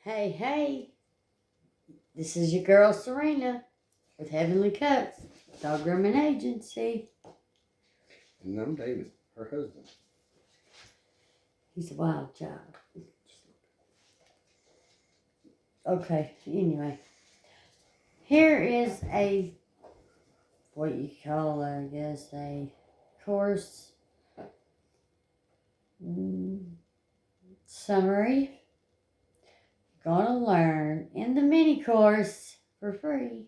Hey, hey, this is your girl Serena with Heavenly Cuts, Dog Grooming Agency. And I'm David, her husband. He's a wild child. Okay, anyway. Here is what you call, I guess, a course summary. You're going to learn in the mini course for free.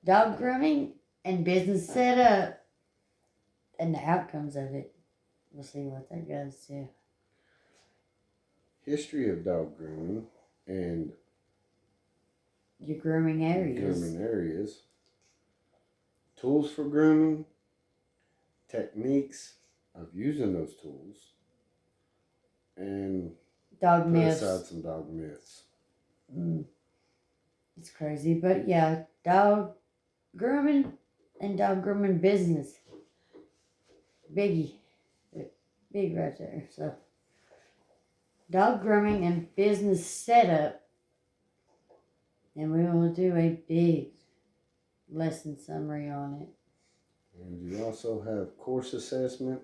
Dog grooming and business setup and the outcomes of it. We'll see what that goes to. History of dog grooming and Your grooming areas. Tools for grooming. Techniques of using those tools. And Dog myths. Put aside some dog myths. It's crazy, but yeah, dog grooming and dog grooming business. Biggie. Big right there. So, dog grooming and business setup. And we will do a big lesson summary on it. And you also have course assessment,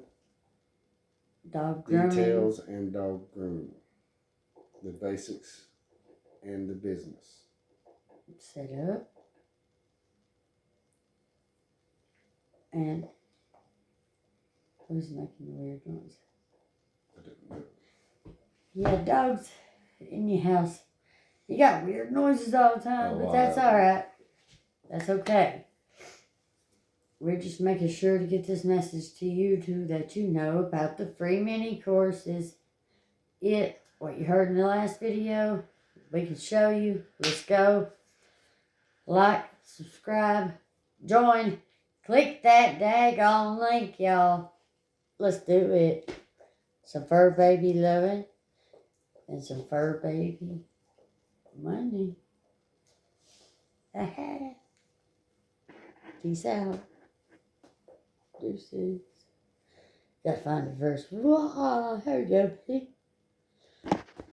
dog grooming, details, and dog grooming. The basics and the business. Setup. And who's making the weird noise? I didn't know. Yeah, dogs in your house. You got weird noises all the time, but that's alright. That's okay. We're just making sure to get this message to you too, that you know about the free mini courses. What you heard in the last video, we can show you. Let's go. Like, subscribe, join, click that daggone link, y'all. Let's do it. Some fur baby loving and some fur baby money. Peace out. Deuces. Gotta find the verse. Whoa, here we go.